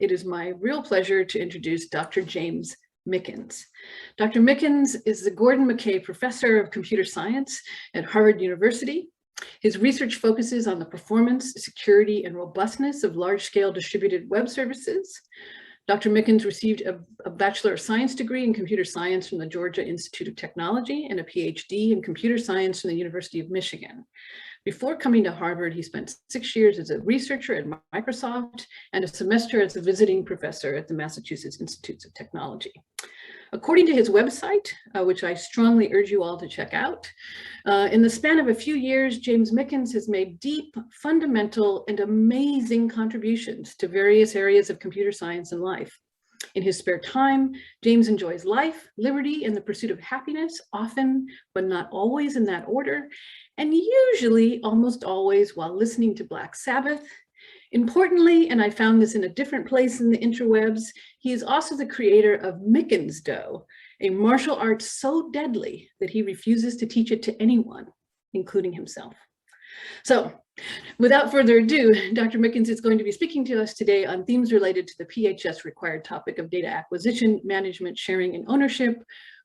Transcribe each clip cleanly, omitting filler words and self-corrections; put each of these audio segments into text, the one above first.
it is my real pleasure to introduce Dr. James Mickens. Dr. Mickens is the Gordon McKay Professor of Computer Science at Harvard University. His research focuses on the performance, security, and robustness of large-scale distributed web services. Dr. Mickens received a Bachelor of Science degree in computer science from the Georgia Institute of Technology and a PhD in computer science from the University of Michigan. Before coming to Harvard, he spent 6 years as a researcher at Microsoft and a semester as a visiting professor at the Massachusetts Institutes of Technology. According to his website, which I strongly urge you all to check out, in the span of a few years, James Mickens has made deep, fundamental, and amazing contributions to various areas of computer science and life. In his spare time, James enjoys life, liberty, and the pursuit of happiness, often, but not always in that order, and usually, almost always, while listening to Black Sabbath. Importantly, and I found this in a different place in the interwebs, he is also the creator of Mickens Do, a martial art so deadly that he refuses to teach it to anyone, including himself. So, without further ado, Dr. Mickens is going to be speaking to us today on themes related to the PHS required topic of data acquisition, management, sharing, and ownership,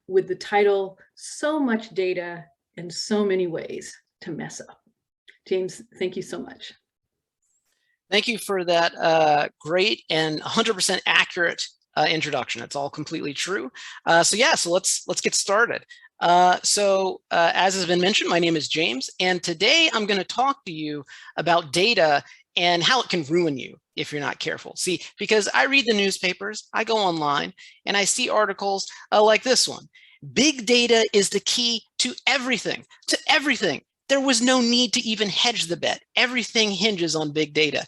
with the title, So Much Data and So Many Ways to Mess Up. James, thank you so much. Thank you for that great and 100% accurate introduction. It's all completely true. So let's get started. As has been mentioned, my name is James, and today I'm going to talk to you about data and how it can ruin you if you're not careful. See, because I read the newspapers, I go online, and I see articles like this one. Big data is the key to everything, There was no need to even hedge the bet. Everything hinges on big data.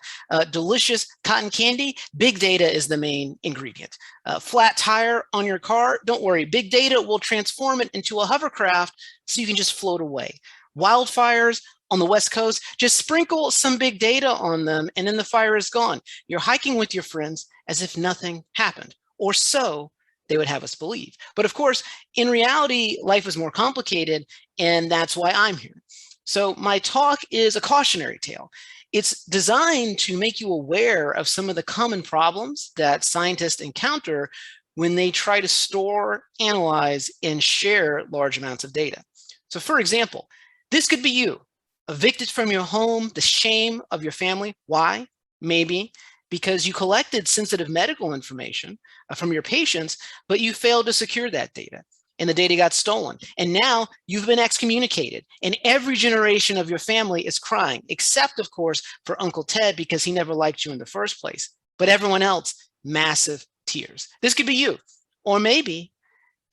Delicious cotton candy, big data is the main ingredient. Flat tire on your car, don't worry, big data will transform it into a hovercraft so you can just float away. Wildfires on the West Coast, just sprinkle some big data on them and then the fire is gone. You're hiking with your friends as if nothing happened, or so they would have us believe. But of course, in reality, life is more complicated, and that's why I'm here. So my talk is a cautionary tale. It's designed to make you aware of some of the common problems that scientists encounter when they try to store, analyze, and share large amounts of data. So for example, this could be you, evicted from your home, the shame of your family. Why? Maybe because you collected sensitive medical information from your patients, but you failed to secure that data, and the data got stolen. And now you've been excommunicated, and every generation of your family is crying, except of course for Uncle Ted, because he never liked you in the first place. But everyone else, massive tears. This could be you, or maybe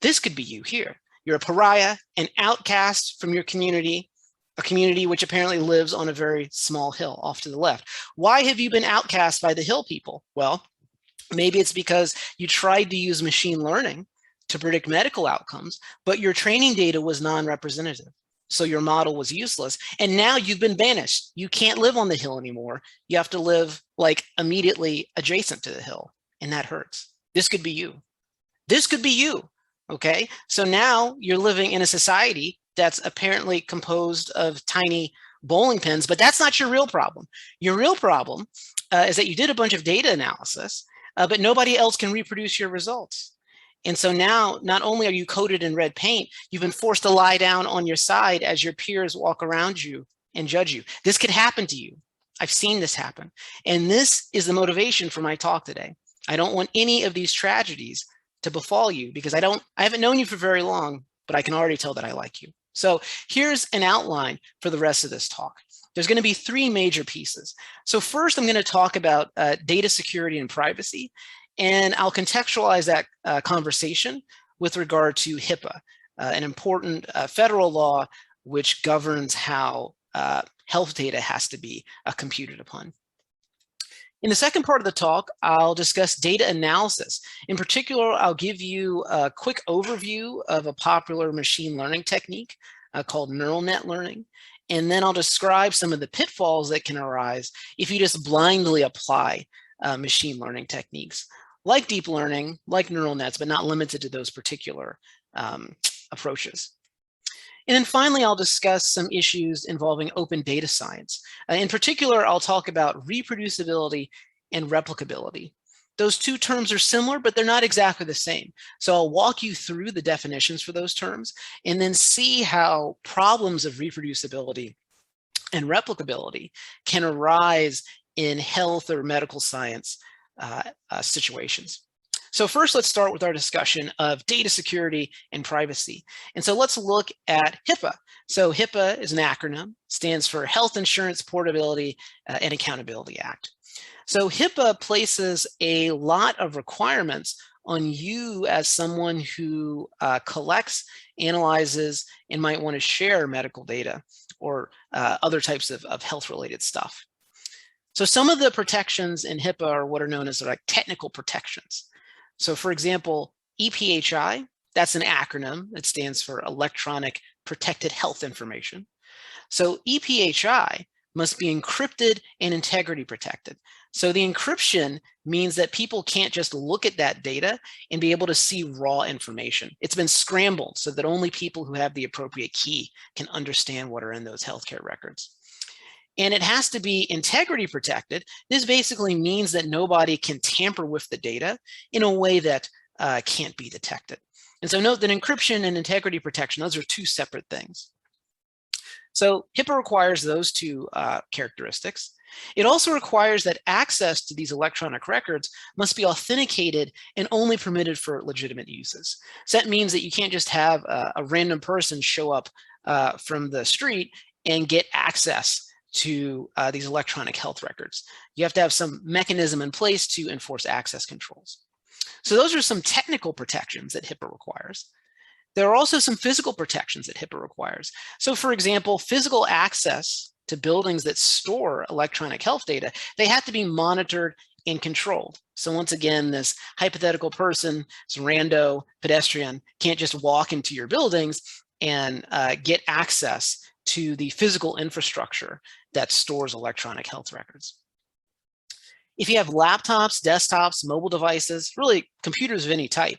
this could be you here. You're a pariah, an outcast from your community, a community which apparently lives on a very small hill off to the left. Why have you been outcast by the hill people? Well, maybe it's because you tried to use machine learning to predict medical outcomes, but your training data was non-representative. So your model was useless. And now you've been banished. You can't live on the hill anymore. You have to live like immediately adjacent to the hill. And that hurts. This could be you. This could be you. Okay. So now you're living in a society that's apparently composed of tiny bowling pins, but that's not your real problem. Your real problem is that you did a bunch of data analysis, but nobody else can reproduce your results. And so now, not only are you coated in red paint, you've been forced to lie down on your side as your peers walk around you and judge you. This could happen to you. I've seen this happen. And this is the motivation for my talk today. I don't want any of these tragedies to befall you because I haven't known you for very long, but I can already tell that I like you. So here's an outline for the rest of this talk. There's going to be three major pieces. So first, I'm going to talk about data security and privacy, and I'll contextualize that conversation with regard to HIPAA, an important federal law which governs how health data has to be computed upon. In the second part of the talk, I'll discuss data analysis. In particular, I'll give you a quick overview of a popular machine learning technique called neural net learning. And then I'll describe some of the pitfalls that can arise if you just blindly apply machine learning techniques, like deep learning, like neural nets, but not limited to those particular approaches. And then finally, I'll discuss some issues involving open data science. In particular, I'll talk about reproducibility and replicability. those two terms are similar, but they're not exactly the same. So I'll walk you through the definitions for those terms and then see how problems of reproducibility and replicability can arise in health or medical science situations. So first, let's start with our discussion of data security and privacy. And so let's look at HIPAA. So HIPAA is an acronym, stands for Health Insurance Portability and Accountability Act. So HIPAA places a lot of requirements on you as someone who collects, analyzes, and might want to share medical data or other types of health-related stuff. So some of the protections in HIPAA are what are known as like technical protections. So for example, EPHI, that's an acronym that stands for Electronic Protected Health Information. So EPHI must be encrypted and integrity protected. So the encryption means that people can't just look at that data and be able to see raw information. It's been scrambled so that only people who have the appropriate key can understand what are in those healthcare records. And it has to be integrity protected. This basically means that nobody can tamper with the data in a way that can't be detected. And so note that encryption and integrity protection, those are two separate things. So HIPAA requires those two characteristics. It also requires that access to these electronic records must be authenticated and only permitted for legitimate uses. So that means that you can't just have a random person show up from the street and get access to these electronic health records. You have to have some mechanism in place to enforce access controls. So those are some technical protections that HIPAA requires. There are also some physical protections that HIPAA requires. So for example, physical access to buildings that store electronic health data, they have to be monitored and controlled. So once again, this hypothetical person, this rando pedestrian, can't just walk into your buildings and get access to the physical infrastructure that stores electronic health records. If you have laptops, desktops, mobile devices, really computers of any type,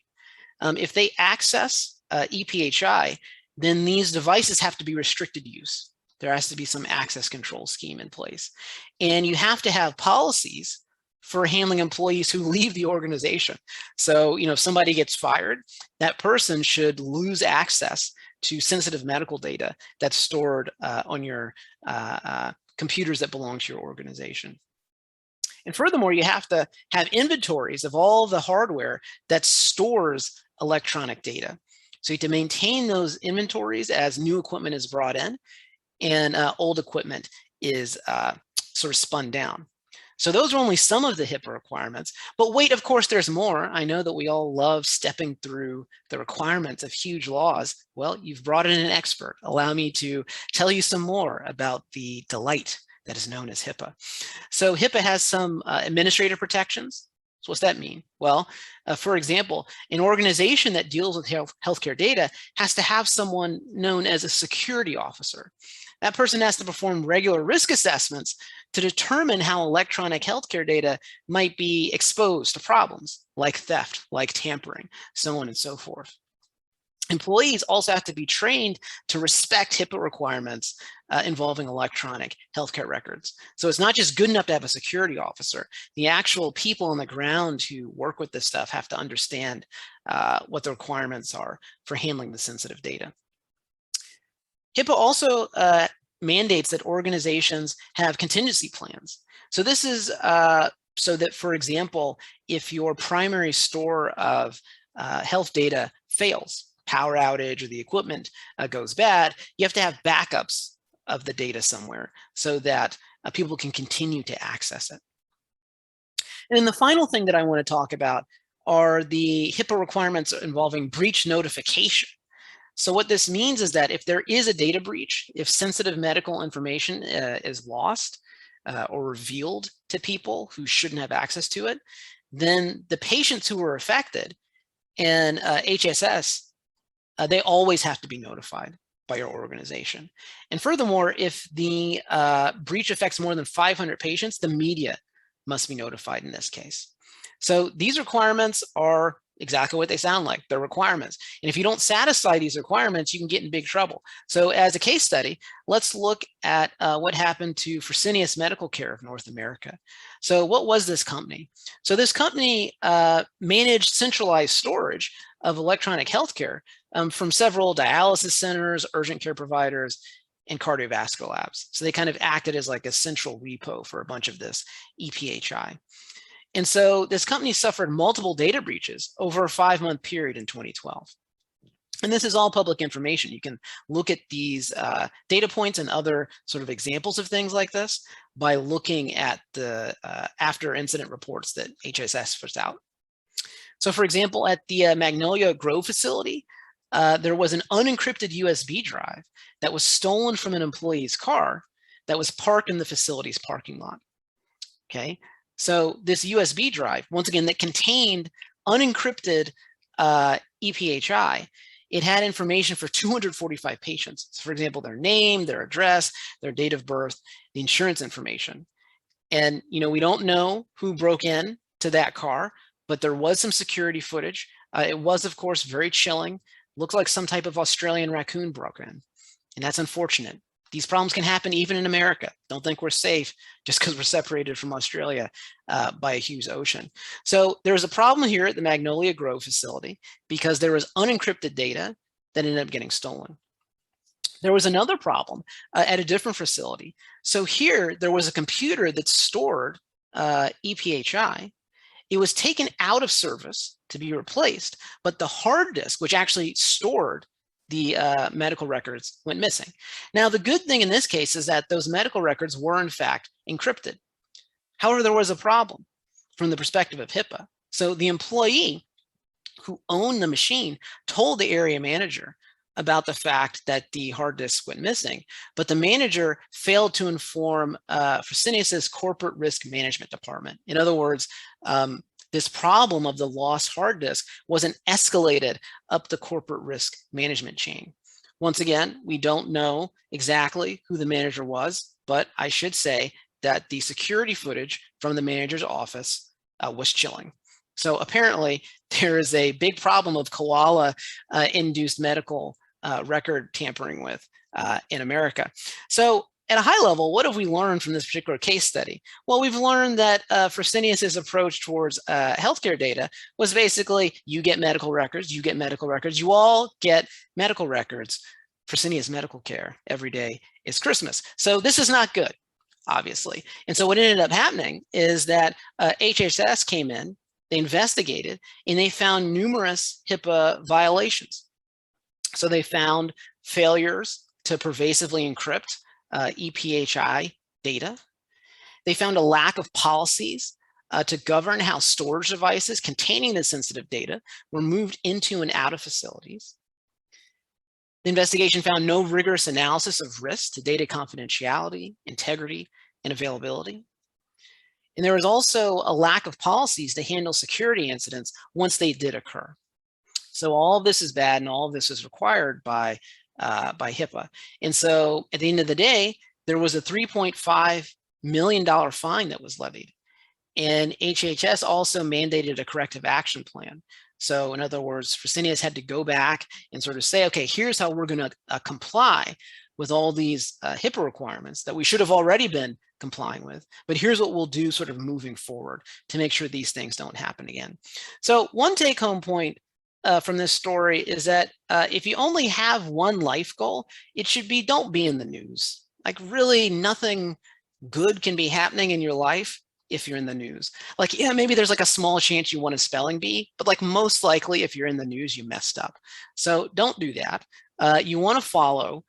if they access EPHI, then these devices have to be restricted use. There has to be some access control scheme in place. And you have to have policies for handling employees who leave the organization. So, if somebody gets fired, that person should lose access to sensitive medical data that's stored on your computers that belong to your organization. And furthermore, you have to have inventories of all the hardware that stores electronic data. So you have to maintain those inventories as new equipment is brought in and old equipment is sort of spun down. So those are only some of the HIPAA requirements, but wait, of course, there's more. I know that we all love stepping through the requirements of huge laws. Well, you've brought in an expert. Allow me to tell you some more about the delight that is known as HIPAA. So HIPAA has some administrative protections. So what's that mean? Well, for example, an organization that deals with healthcare data has to have someone known as a security officer. That person has to perform regular risk assessments to determine how electronic healthcare data might be exposed to problems like theft, like tampering, so on and so forth. Employees also have to be trained to respect HIPAA requirements involving electronic healthcare records. So it's not just good enough to have a security officer. The actual people on the ground who work with this stuff have to understand what the requirements are for handling the sensitive data. HIPAA also mandates that organizations have contingency plans. So this is so that, for example, if your primary store of health data fails, power outage or the equipment goes bad, you have to have backups of the data somewhere so that people can continue to access it. And then the final thing that I want to talk about are the HIPAA requirements involving breach notification. So what this means is that if there is a data breach, if sensitive medical information is lost or revealed to people who shouldn't have access to it, then the patients who were affected and HSS, they always have to be notified by your organization. And furthermore, if the breach affects more than 500 patients, the media must be notified in this case. So these requirements are exactly what they sound like. They're requirements. And if you don't satisfy these requirements, you can get in big trouble. So as a case study, let's look at what happened to Fresenius Medical Care of North America. So what was this company? So this company managed centralized storage of electronic healthcare from several dialysis centers, urgent care providers, and cardiovascular labs. So they kind of acted as like a central repo for a bunch of this EPHI. And so this company suffered multiple data breaches over a 5-month period in 2012. And this is all public information. You can look at these data points and other sort of examples of things like this by looking at the after incident reports that HHS puts out. So for example, at the Magnolia Grove facility, there was an unencrypted USB drive that was stolen from an employee's car that was parked in the facility's parking lot. Okay. So this USB drive, once again, that contained unencrypted EPHI, it had information for 245 patients. So for example, their name, their address, their date of birth, the insurance information. And, you know, we don't know who broke in to that car, but there was some security footage. It was, of course, very chilling. Looked like some type of Australian raccoon broke in. And that's unfortunate. These problems can happen even in America. Don't think we're safe just because we're separated from Australia by a huge ocean. So there was a problem here at the Magnolia Grove facility because there was unencrypted data that ended up getting stolen. There was another problem at a different facility. So here there was a computer that stored EPHI. It was taken out of service to be replaced, but the hard disk, which actually stored the medical records, went missing. Now, the good thing in this case is that those medical records were in fact encrypted. However, there was a problem from the perspective of HIPAA. So the employee who owned the machine told the area manager about the fact that the hard disk went missing, but the manager failed to inform Fresenius's corporate risk management department. In other words, this problem of the lost hard disk wasn't escalated up the corporate risk management chain. Once again, we don't know exactly who the manager was, but I should say that the security footage from the manager's office was chilling. So apparently there is a big problem of koala-induced medical record tampering with in America. So at a high level, what have we learned from this particular case study? Well, we've learned that Fresenius's approach towards healthcare data was basically, you get medical records, you get medical records, you all get medical records. Fresenius Medical Care every day is Christmas. So this is not good, obviously. And so what ended up happening is that HHS came in, they investigated, and they found numerous HIPAA violations. So they found failures to pervasively encrypt EPHI data. They found a lack of policies to govern how storage devices containing the sensitive data were moved into and out of facilities. The investigation found no rigorous analysis of risk to data confidentiality, integrity, and availability. And there was also a lack of policies to handle security incidents once they did occur. So all of this is bad, and all of this is required by HIPAA. And so at the end of the day, there was a $3.5 million fine that was levied. And HHS also mandated a corrective action plan. So in other words, Fresenius had to go back and sort of say, okay, here's how we're going to comply with all these HIPAA requirements that we should have already been complying with, but here's what we'll do sort of moving forward to make sure these things don't happen again. So one take-home point from this story is that if you only have one life goal, it should be, don't be in the news. Like really nothing good can be happening in your life if you're in the news. Like, yeah, maybe there's like a small chance you want a spelling bee, but like most likely if you're in the news, you messed up. So don't do that. You want to follow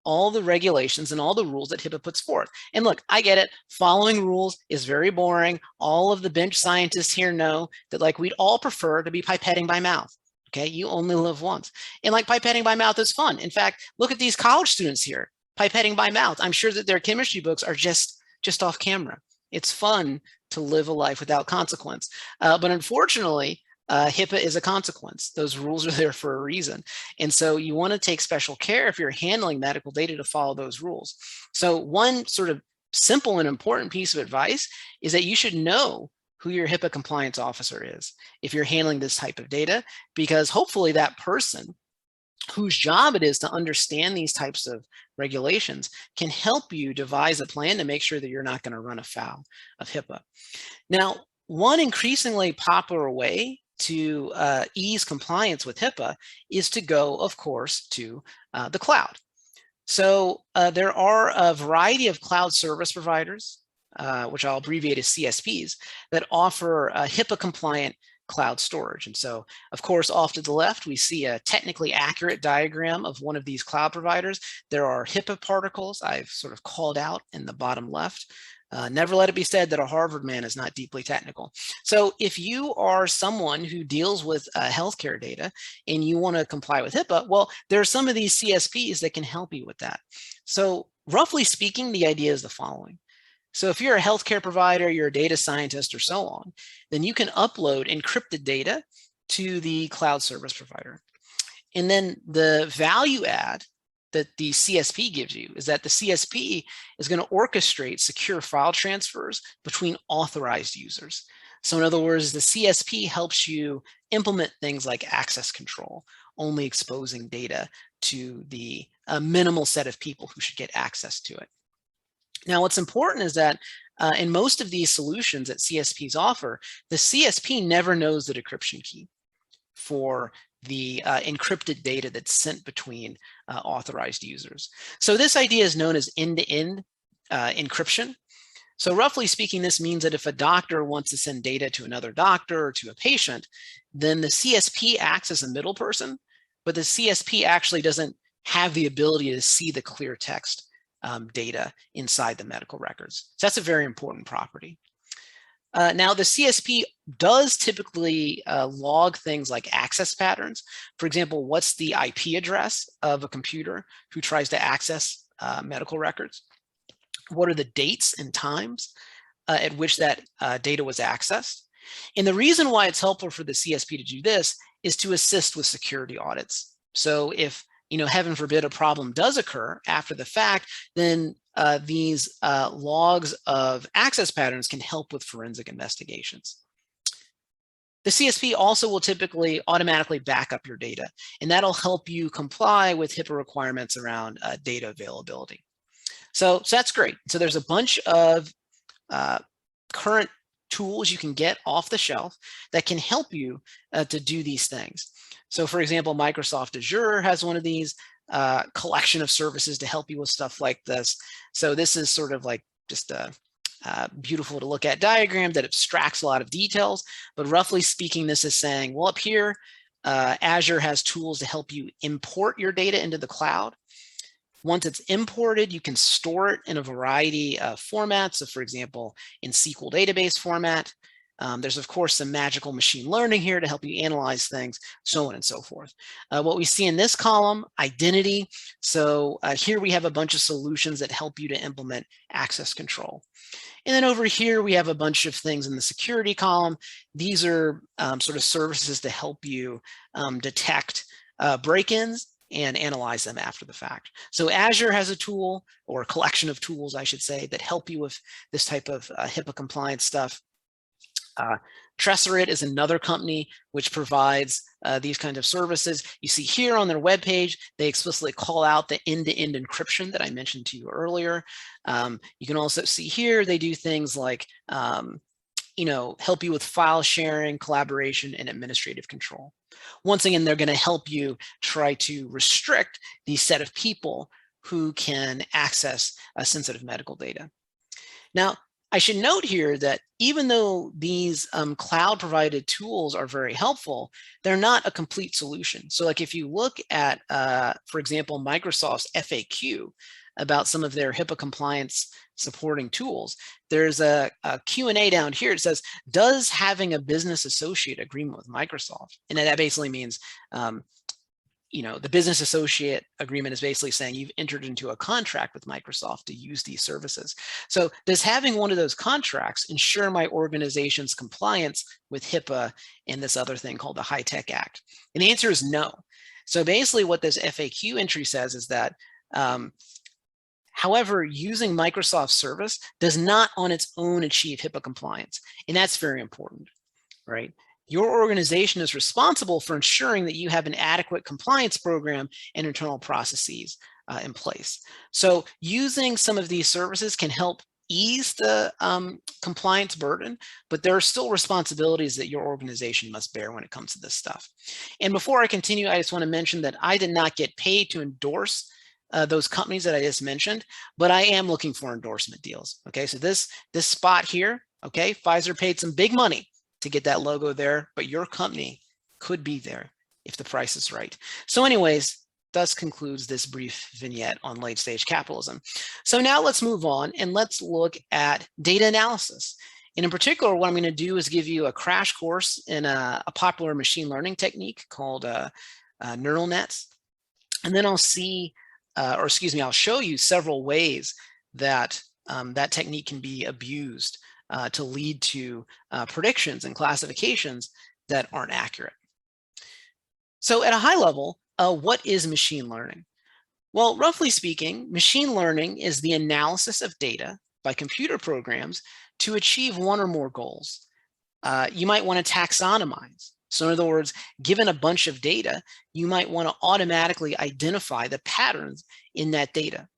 all the regulations and all the rules that HIPAA puts forth. And look, I get it. Following rules is very boring. All of the bench scientists here know that like we'd all prefer to be pipetting by mouth. Okay, you only live once. And like pipetting by mouth is fun. In fact, look at these college students here, pipetting by mouth. I'm sure that their chemistry books are just off camera. It's fun to live a life without consequence. But unfortunately, HIPAA is a consequence. Those rules are there for a reason. And so you want to take special care if you're handling medical data to follow those rules. So one sort of simple and important piece of advice is that you should know who your HIPAA compliance officer is if you're handling this type of data, because hopefully that person whose job it is to understand these types of regulations can help you devise a plan to make sure that you're not going to run afoul of HIPAA. Now, one increasingly popular way to ease compliance with HIPAA is to go, of course, to the cloud. So there are a variety of cloud service providers, which I'll abbreviate as CSPs, that offer HIPAA compliant cloud storage. And so, of course, off to the left, we see a technically accurate diagram of one of these cloud providers. There are HIPAA particles I've sort of called out in the bottom left. Never let it be said that a Harvard man is not deeply technical. So if you are someone who deals with healthcare data and you want to comply with HIPAA, well, there are some of these CSPs that can help you with that. So roughly speaking, the idea is the following. So if you're a healthcare provider, you're a data scientist or so on, then you can upload encrypted data to the cloud service provider. And then the value add that the CSP gives you is that the CSP is going to orchestrate secure file transfers between authorized users. So in other words, the CSP helps you implement things like access control, only exposing data to the minimal set of people who should get access to it. Now, what's important is that in most of these solutions that CSPs offer, the CSP never knows the decryption key for the encrypted data that's sent between authorized users. So this idea is known as end-to-end encryption. So roughly speaking, this means that if a doctor wants to send data to another doctor or to a patient, then the CSP acts as a middle person, but the CSP actually doesn't have the ability to see the clear text data inside the medical records. So that's a very important property. Now, the CSP does typically log things like access patterns. For example, what's the IP address of a computer who tries to access medical records? What are the dates and times at which that data was accessed? And the reason why it's helpful for the CSP to do this is to assist with security audits. So if, heaven forbid, a problem does occur after the fact, then these logs of access patterns can help with forensic investigations. The CSP also will typically automatically back up your data, and that'll help you comply with HIPAA requirements around data availability. So that's great. So there's a bunch of current tools you can get off the shelf that can help you to do these things. So for example, Microsoft Azure has one of these collection of services to help you with stuff like this. So this is sort of like just a beautiful to look at diagram that abstracts a lot of details, but roughly speaking, this is saying, well, up here, Azure has tools to help you import your data into the cloud. Once it's imported, you can store it in a variety of formats. So for example, in SQL database format. There's, of course, some magical machine learning here to help you analyze things, so on and so forth. What we see in this column, identity. So here we have a bunch of solutions that help you to implement access control. And then over here, we have a bunch of things in the security column. These are sort of services to help you detect break-ins and analyze them after the fact. So Azure has a tool, or a collection of tools, I should say, that help you with this type of HIPAA compliance stuff. Treseret is another company which provides these kinds of services. You see here on their webpage, they explicitly call out the end-to-end encryption that I mentioned to you earlier. You can also see here they do things like help you with file sharing, collaboration, and administrative control. Once again, they're going to help you try to restrict the set of people who can access sensitive medical data. Now, I should note here that even though these cloud provided tools are very helpful, they're not a complete solution. So like if you look at, for example, Microsoft's FAQ about some of their HIPAA compliance supporting tools, there's a Q&A down here. It says, does having a business associate agreement with Microsoft? And that basically means, the business associate agreement is basically saying you've entered into a contract with Microsoft to use these services. So does having one of those contracts ensure my organization's compliance with HIPAA and this other thing called the High-Tech Act? And the answer is no. So basically what this FAQ entry says is that However, using Microsoft Service does not on its own achieve HIPAA compliance, and that's very important, right? Your organization is responsible for ensuring that you have an adequate compliance program and internal processes in place. So using some of these services can help ease the compliance burden, but there are still responsibilities that your organization must bear when it comes to this stuff. And before I continue, I just want to mention that I did not get paid to endorse those companies that I just mentioned, but I am looking for endorsement deals. Okay, so this spot here, okay, Pfizer paid some big money to get that logo there, but your company could be there if the price is right. So anyways, thus concludes this brief vignette on late stage capitalism. So now let's move on and let's look at data analysis. And in particular, what I'm going to do is give you a crash course in a popular machine learning technique called neural nets. And then I'll show you several ways that that technique can be abused to lead to predictions and classifications that aren't accurate. So at a high level, what is machine learning? Well, roughly speaking, machine learning is the analysis of data by computer programs to achieve one or more goals. You might want to taxonomize. So in other words, given a bunch of data, you might want to automatically identify the patterns in that data.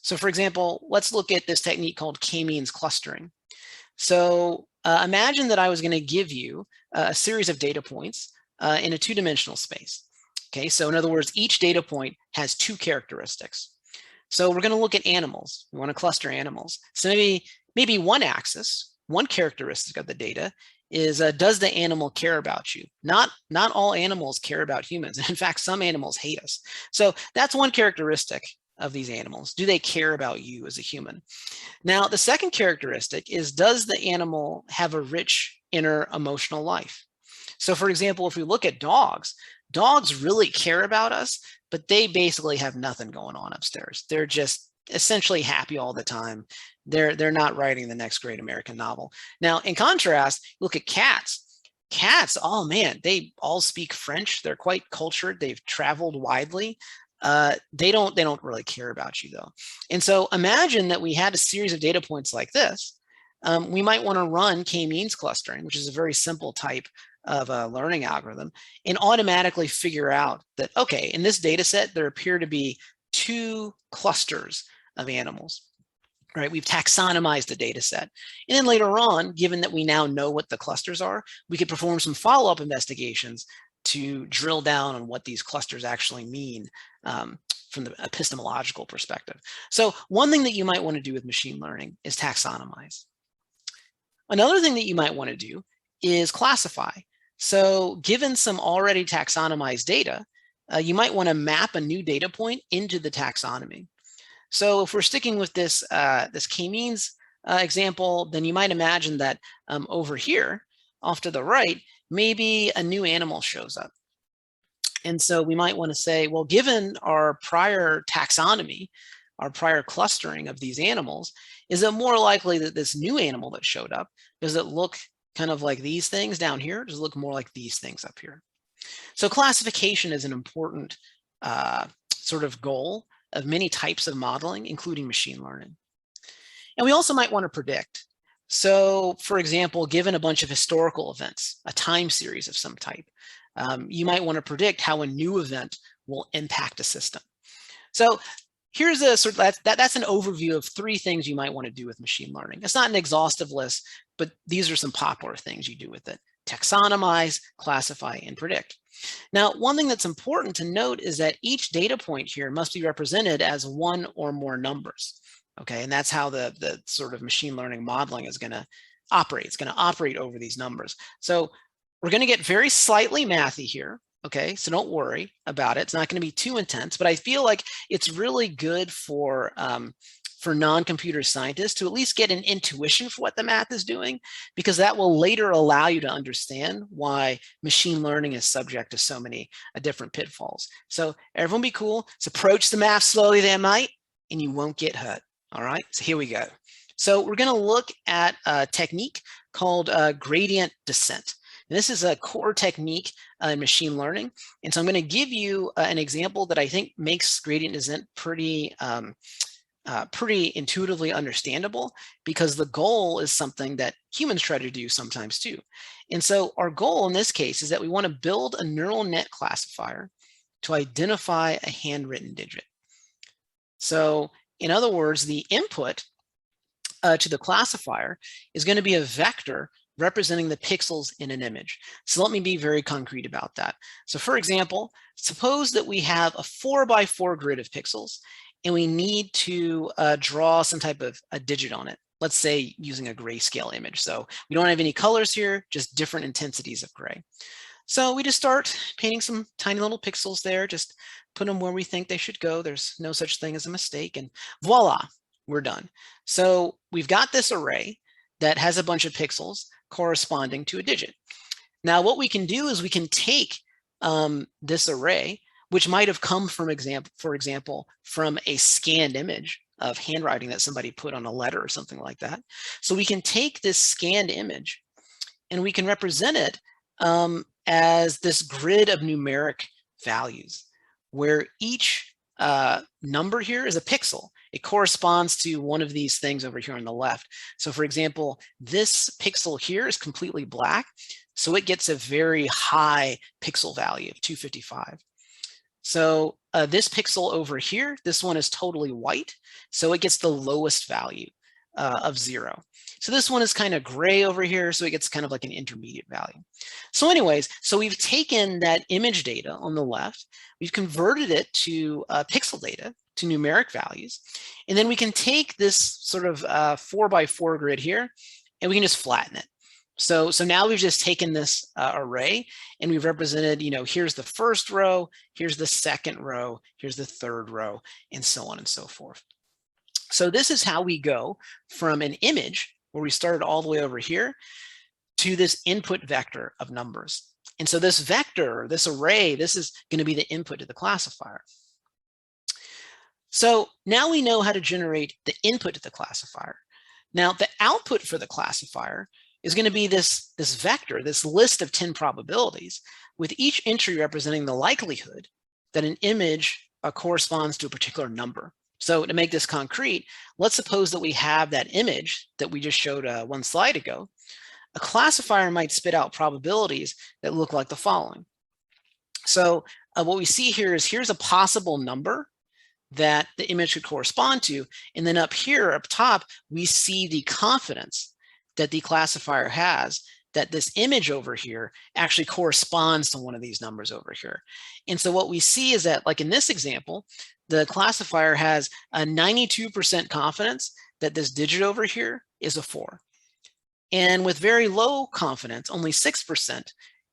So for example, let's look at this technique called k-means clustering. So imagine that I was going to give you a series of data points in a two-dimensional space. Okay, so in other words, each data point has two characteristics. So we're going to look at animals. We want to cluster animals. So maybe one axis, one characteristic of the data is does the animal care about you? Not all animals care about humans. In fact, some animals hate us. So that's one characteristic of these animals. Do they care about you as a human? Now, the second characteristic is, does the animal have a rich inner emotional life? So for example, if we look at dogs really care about us, but they basically have nothing going on upstairs. They're just essentially happy all the time. They're not writing the next great American novel. Now, in contrast, look at cats. Cats, oh man, they all speak French. They're quite cultured. They've traveled widely. They don't really care about you though. And so imagine that we had a series of data points like this. We might want to run k-means clustering, which is a very simple type of a learning algorithm, and automatically figure out that, okay, in this data set, there appear to be two clusters of animals, right? We've taxonomized the data set. And then later on, given that we now know what the clusters are, we could perform some follow-up investigations to drill down on what these clusters actually mean from the epistemological perspective. So one thing that you might want to do with machine learning is taxonomize. Another thing that you might want to do is classify. So given some already taxonomized data, you might want to map a new data point into the taxonomy. So if we're sticking with this, this k-means example, then you might imagine that over here, off to the right, maybe a new animal shows up. And so we might want to say, well, given our prior taxonomy, our prior clustering of these animals, is it more likely that this new animal that showed up, does it look kind of like these things down here? Does it look more like these things up here? So classification is an important sort of goal of many types of modeling, including machine learning. And we also might want to predict. So for example, given a bunch of historical events, a time series of some type, you might want to predict how a new event will impact a system. So here's a sort of, that's an overview of three things you might want to do with machine learning. It's not an exhaustive list, but these are some popular things you do with it: taxonomize, classify, and predict. Now, one thing that's important to note is that each data point here must be represented as one or more numbers. Okay, and that's how the sort of machine learning modeling is going to operate. It's going to operate over these numbers. So we're going to get very slightly mathy here. Okay, so don't worry about it. It's not going to be too intense, but I feel like it's really good for non-computer scientists to at least get an intuition for what the math is doing, because that will later allow you to understand why machine learning is subject to so many different pitfalls. So everyone be cool. Let's approach the math slowly there, mate, and you won't get hurt. All right, so here we go. So we're going to look at a technique called gradient descent. And this is a core technique in machine learning. And so I'm going to give you an example that I think makes gradient descent pretty pretty intuitively understandable, because the goal is something that humans try to do sometimes too. And so our goal in this case is that we want to build a neural net classifier to identify a handwritten digit. So in other words, the input to the classifier is going to be a vector representing the pixels in an image. So let me be very concrete about that. So for example, suppose that we have a 4x4 grid of pixels, and we need to draw some type of a digit on it. Let's say using a grayscale image. So we don't have any colors here, just different intensities of gray. So we just start painting some tiny little pixels there, just put them where we think they should go. There's no such thing as a mistake, and voila, we're done. So we've got this array that has a bunch of pixels corresponding to a digit. Now what we can do is we can take this array, which might have come from for example, from a scanned image of handwriting that somebody put on a letter or something like that. So we can take this scanned image and we can represent it as this grid of numeric values, where each number here is a pixel. It corresponds to one of these things over here on the left. So for example, this pixel here is completely black, so it gets a very high pixel value of 255. So this pixel over here, this one is totally white, so it gets the lowest value of 0. So this one is kind of gray over here, so it gets kind of like an intermediate value. So anyways, so we've taken that image data on the left, we've converted it to pixel data, to numeric values, and then we can take this sort of 4x4 grid here, and we can just flatten it. So now we've just taken this array, and we've represented, here's the first row, here's the second row, here's the third row, and so on and so forth. So this is how we go from an image where we started all the way over here to this input vector of numbers. And so this vector, this array, this is going to be the input to the classifier. So now we know how to generate the input to the classifier. Now the output for the classifier is going to be this vector, this list of 10 probabilities, with each entry representing the likelihood that an image corresponds to a particular number. So to make this concrete, let's suppose that we have that image that we just showed one slide ago. A classifier might spit out probabilities that look like the following. So what we see here is here's a possible number that the image could correspond to. And then up here, up top, we see the confidence that the classifier has that this image over here actually corresponds to one of these numbers over here. And so what we see is that, like in this example, the classifier has a 92% confidence that this digit over here is a 4. And with very low confidence, only 6%,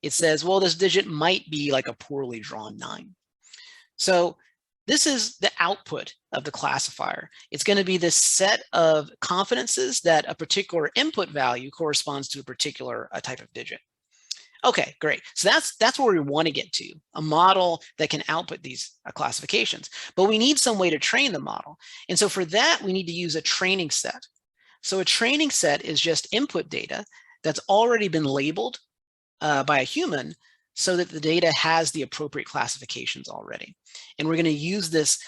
it says, well, this digit might be like a poorly drawn 9. So this is the output of the classifier. It's going to be this set of confidences that a particular input value corresponds to a particular type of digit. Okay, great. So that's where we want to get to, a model that can output these classifications. But we need some way to train the model. And so for that, we need to use a training set. So a training set is just input data that's already been labeled by a human so that the data has the appropriate classifications already. And we're going to use this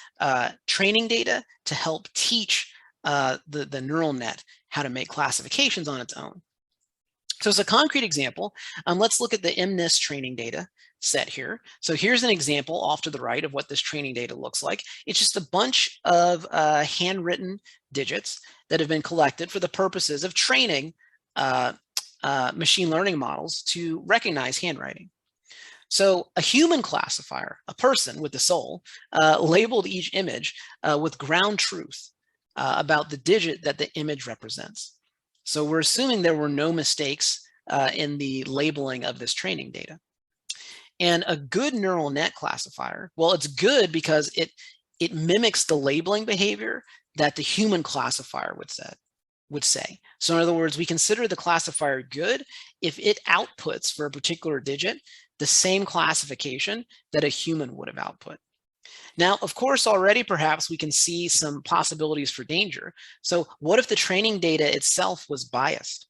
training data to help teach the neural net how to make classifications on its own. So as a concrete example, let's look at the MNIST training data set here. So here's an example off to the right of what this training data looks like. It's just a bunch of handwritten digits that have been collected for the purposes of training machine learning models to recognize handwriting. So a human classifier, a person with a soul, labeled each image with ground truth about the digit that the image represents. So we're assuming there were no mistakes in the labeling of this training data. And a good neural net classifier, well, it's good because it mimics the labeling behavior that the human classifier would say. So in other words, we consider the classifier good if it outputs for a particular digit the same classification that a human would have output. Now, of course, already perhaps we can see some possibilities for danger. So what if the training data itself was biased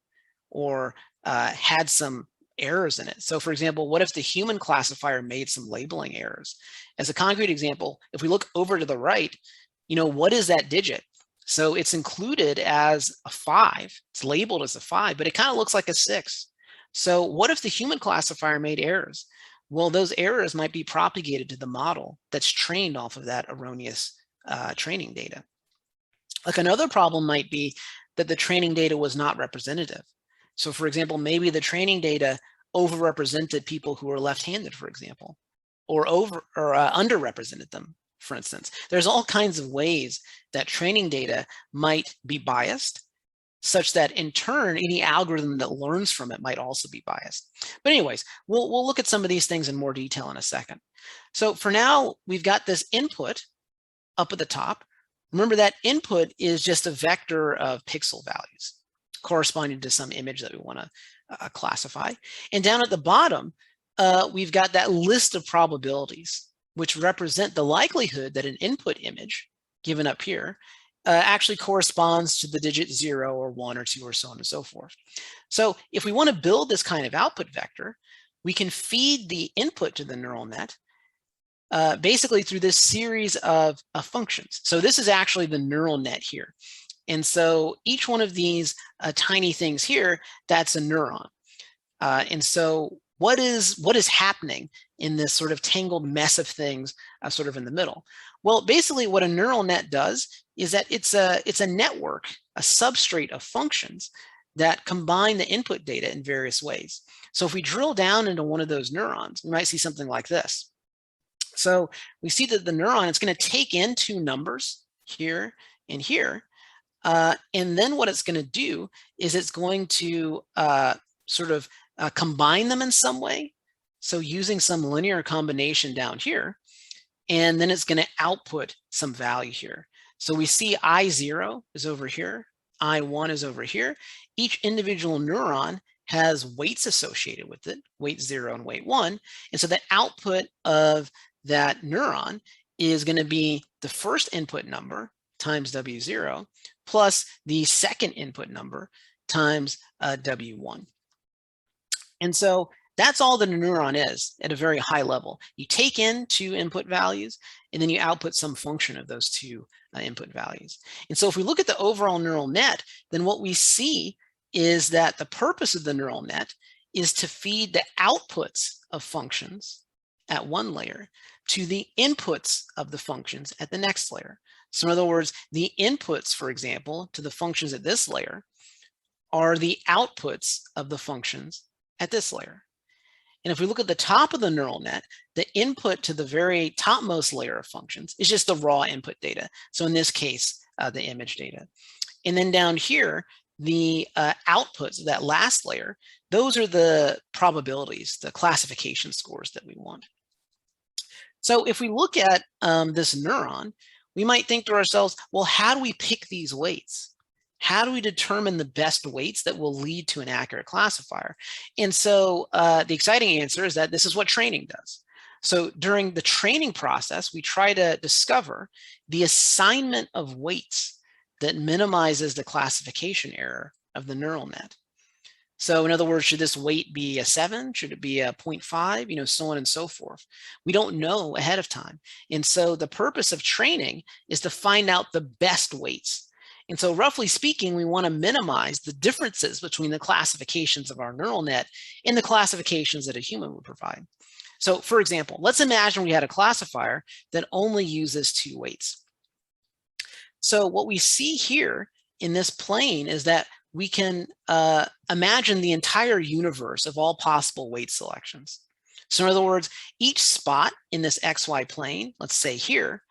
or had some errors in it? So for example, what if the human classifier made some labeling errors? As a concrete example, if we look over to the right, what is that digit? So it's included as a 5. It's labeled as a 5, but it kind of looks like a 6. So what if the human classifier made errors? Well, those errors might be propagated to the model that's trained off of that erroneous training data. Like another problem might be that the training data was not representative. So for example, maybe the training data overrepresented people who are left-handed, for example, or underrepresented them, for instance. There's all kinds of ways that training data might be biased, such that in turn, any algorithm that learns from it might also be biased. But anyways, we'll look at some of these things in more detail in a second. So for now, we've got this input up at the top. Remember that input is just a vector of pixel values corresponding to some image that we want to classify. And down at the bottom, we've got that list of probabilities, which represent the likelihood that an input image, given up here, actually corresponds to the digit 0 or 1 or 2 or so on and so forth. So if we want to build this kind of output vector, we can feed the input to the neural net basically through this series of functions. So this is actually the neural net here. And so each one of these tiny things here, that's a neuron. And so what is happening in this sort of tangled mess of things sort of in the middle? Well, basically what a neural net does is that it's a network, a substrate of functions that combine the input data in various ways. So if we drill down into one of those neurons, we might see something like this. So we see that the neuron is going to take in 2 numbers here and here. And then what it's going to do is it's going to sort of combine them in some way. So using some linear combination down here, and then it's going to output some value here. So we see I0 is over here, I1 is over here. Each individual neuron has weights associated with it, weight 0 and weight 1. And so the output of that neuron is going to be the first input number times W0 plus the second input number times W1. And so that's all that a neuron is at a very high level. You take in 2 input values, and then you output some function of those 2 input values. And so if we look at the overall neural net, then what we see is that the purpose of the neural net is to feed the outputs of functions at one layer to the inputs of the functions at the next layer. So in other words, the inputs, for example, to the functions at this layer are the outputs of the functions at this layer. And if we look at the top of the neural net, the input to the very topmost layer of functions is just the raw input data. So in this case, the image data. And then down here, the outputs of that last layer, those are the probabilities, the classification scores that we want. So if we look at this neuron, we might think to ourselves, well, how do we pick these weights? How do we determine the best weights that will lead to an accurate classifier? And so the exciting answer is that this is what training does. So during the training process, we try to discover the assignment of weights that minimizes the classification error of the neural net. So in other words, should this weight be a 7? Should it be a 0.5? You know, so on and so forth. We don't know ahead of time. And so the purpose of training is to find out the best weights. And so roughly speaking, we want to minimize the differences between the classifications of our neural net and the classifications that a human would provide. So for example, let's imagine we had a classifier that only uses 2 weights. So what we see here in this plane is that we can imagine the entire universe of all possible weight selections. So in other words, each spot in this XY plane, let's say here,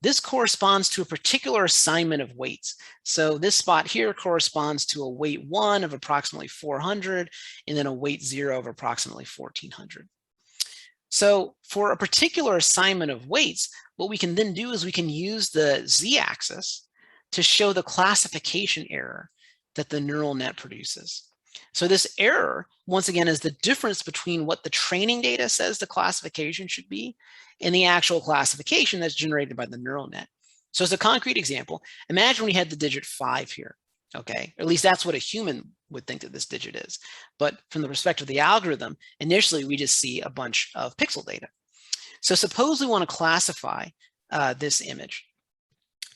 this corresponds to a particular assignment of weights. So this spot here corresponds to a weight 1 of approximately 400, and then a weight 0 of approximately 1400. So for a particular assignment of weights, what we can then do is we can use the z-axis to show the classification error that the neural net produces. So this error, once again, is the difference between what the training data says the classification should be and the actual classification that's generated by the neural net. So as a concrete example, imagine we had the digit 5 here, okay? Or at least that's what a human would think that this digit is. But from the perspective of the algorithm, initially we just see a bunch of pixel data. So suppose we want to classify this image.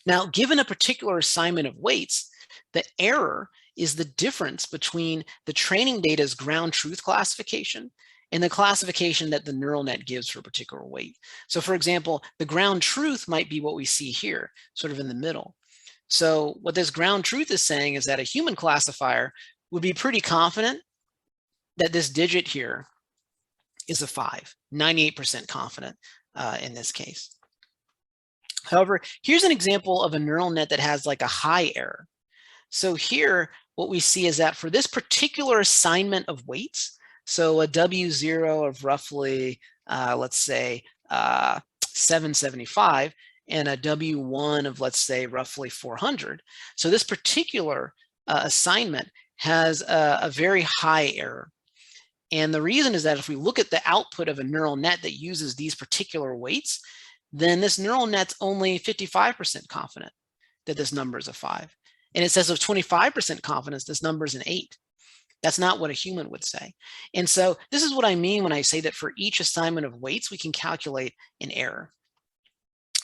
Now, given a particular assignment of weights, the error is the difference between the training data's ground truth classification and the classification that the neural net gives for a particular weight. So for example, the ground truth might be what we see here, sort of in the middle. So what this ground truth is saying is that a human classifier would be pretty confident that this digit here is a 5, 98% confident in this case. However, here's an example of a neural net that has like a high error. So here, what we see is that for this particular assignment of weights, so a W0 of roughly, let's say, 775, and a W1 of, let's say, roughly 400. So this particular assignment has a very high error. And the reason is that if we look at the output of a neural net that uses these particular weights, then this neural net's only 55% confident that this number is a 5. And it says of 25% confidence, this number is an 8. That's not what a human would say. And so this is what I mean when I say that for each assignment of weights, we can calculate an error.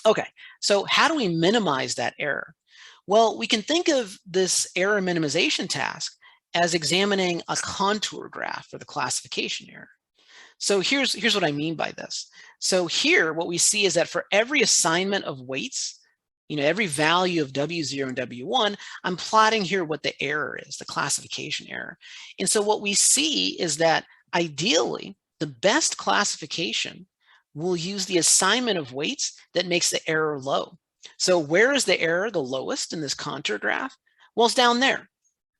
Okay, so how do we minimize that error? Well, we can think of this error minimization task as examining a contour graph for the classification error. So here's what I mean by this. So here, what we see is that for every assignment of weights, every value of W0 and W1, I'm plotting here what the error is, the classification error. And so what we see is that ideally, the best classification will use the assignment of weights that makes the error low. So where is the error the lowest in this contour graph? Well, it's down there,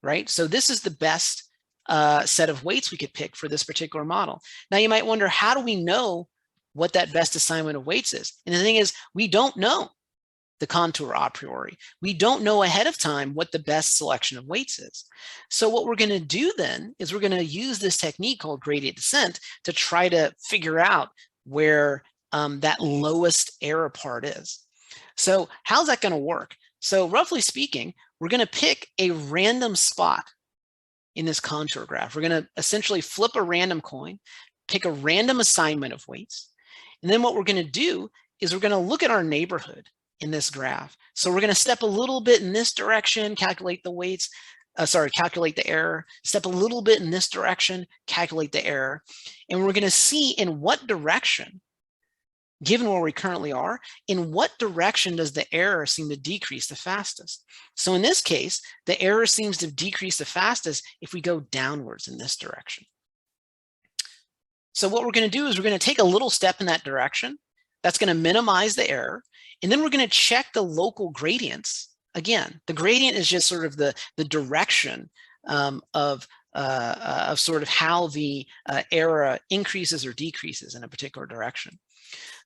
right? So this is the best set of weights we could pick for this particular model. Now you might wonder, how do we know what that best assignment of weights is? And the thing is, we don't know the contour a priori. We don't know ahead of time what the best selection of weights is. So what we're going to do then is we're going to use this technique called gradient descent to try to figure out where that lowest error part is. So how's that going to work? So roughly speaking, we're going to pick a random spot in this contour graph. We're going to essentially flip a random coin, pick a random assignment of weights. And then what we're going to do is we're going to look at our neighborhood in this graph. So we're going to step a little bit in this direction, calculate the weights, calculate the error, step a little bit in this direction, calculate the error. And we're going to see in what direction, given where we currently are, in what direction does the error seem to decrease the fastest? So in this case, the error seems to decrease the fastest if we go downwards in this direction. So what we're going to do is we're going to take a little step in that direction. That's going to minimize the error. And then we're going to check the local gradients. Again, the gradient is just sort of the direction of sort of how the error increases or decreases in a particular direction.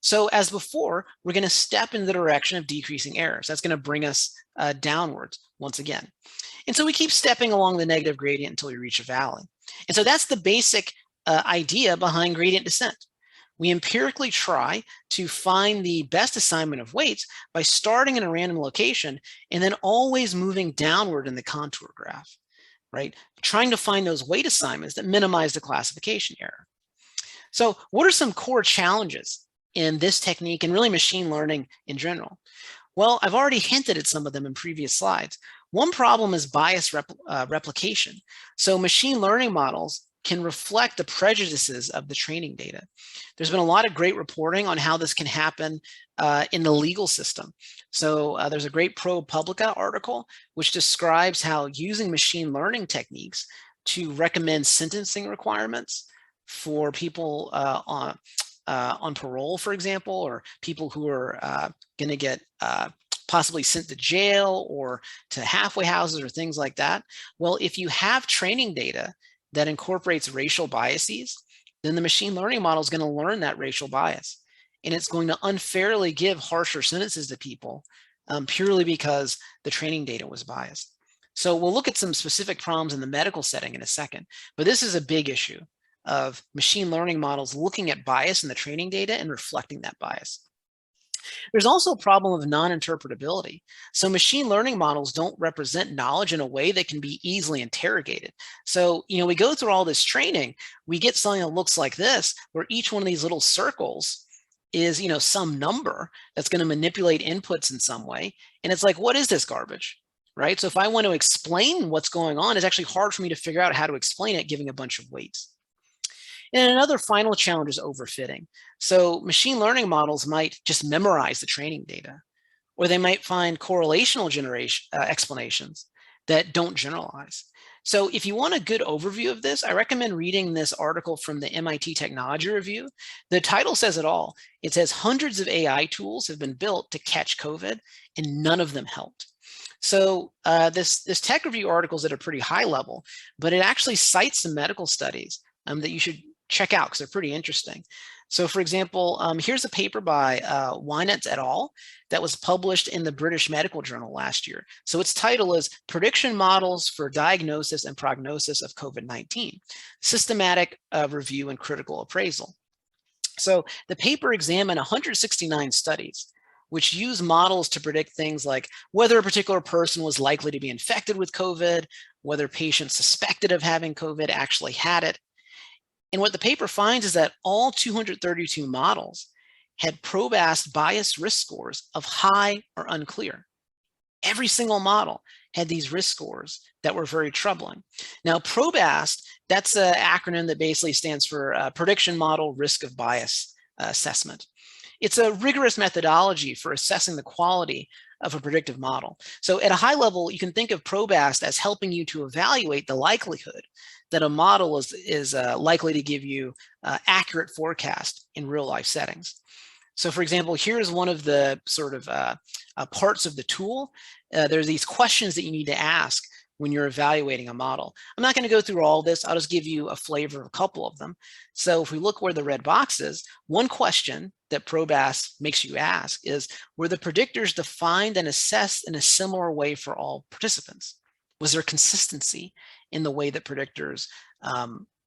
So as before, we're going to step in the direction of decreasing errors. That's going to bring us downwards once again. And so we keep stepping along the negative gradient until we reach a valley. And so that's the basic idea behind gradient descent. We empirically try to find the best assignment of weights by starting in a random location and then always moving downward in the contour graph, right? Trying to find those weight assignments that minimize the classification error. So what are some core challenges in this technique and really machine learning in general? Well, I've already hinted at some of them in previous slides. One problem is bias replication. So machine learning models can reflect the prejudices of the training data. There's been a lot of great reporting on how this can happen in the legal system. So there's a great ProPublica article which describes how using machine learning techniques to recommend sentencing requirements for people on parole, for example, or people who are going to get possibly sent to jail or to halfway houses or things like that. Well, if you have training data that incorporates racial biases, then the machine learning model is going to learn that racial bias. And it's going to unfairly give harsher sentences to people purely because the training data was biased. So we'll look at some specific problems in the medical setting in a second, but this is a big issue of machine learning models looking at bias in the training data and reflecting that bias. There's also a problem of non-interpretability. So machine learning models don't represent knowledge in a way that can be easily interrogated. So, we go through all this training, we get something that looks like this, where each one of these little circles is, some number that's going to manipulate inputs in some way. And it's like, what is this garbage, right? So if I want to explain what's going on, it's actually hard for me to figure out how to explain it, giving a bunch of weights. And another final challenge is overfitting. So machine learning models might just memorize the training data, or they might find correlational explanations that don't generalize. So if you want a good overview of this, I recommend reading this article from the MIT Technology Review. The title says it all. It says hundreds of AI tools have been built to catch COVID, and none of them helped. So this tech review article is at a pretty high level, but it actually cites some medical studies that you should check out because they're pretty interesting. So for example, here's a paper by Winans et al. That was published in the British Medical Journal last year. So its title is Prediction Models for Diagnosis and Prognosis of COVID-19, Systematic Review and Critical Appraisal. So the paper examined 169 studies, which use models to predict things like whether a particular person was likely to be infected with COVID, whether patients suspected of having COVID actually had it. And what the paper finds is that all 232 models had probast bias risk scores of high or unclear. Every single model had these risk scores that were very troubling. Now, probast, that's an acronym that basically stands for Prediction Model Risk of Bias Assessment. It's a rigorous methodology for assessing the quality of a predictive model. So at a high level, you can think of probast as helping you to evaluate the likelihood that a model is likely to give you accurate forecast in real life settings. So for example, here's one of the sort of parts of the tool. There's these questions that you need to ask when you're evaluating a model. I'm not going to go through all this. I'll just give you a flavor of a couple of them. So if we look where the red box is, one question that probast makes you ask is, were the predictors defined and assessed in a similar way for all participants? Was there consistency in the way that predictors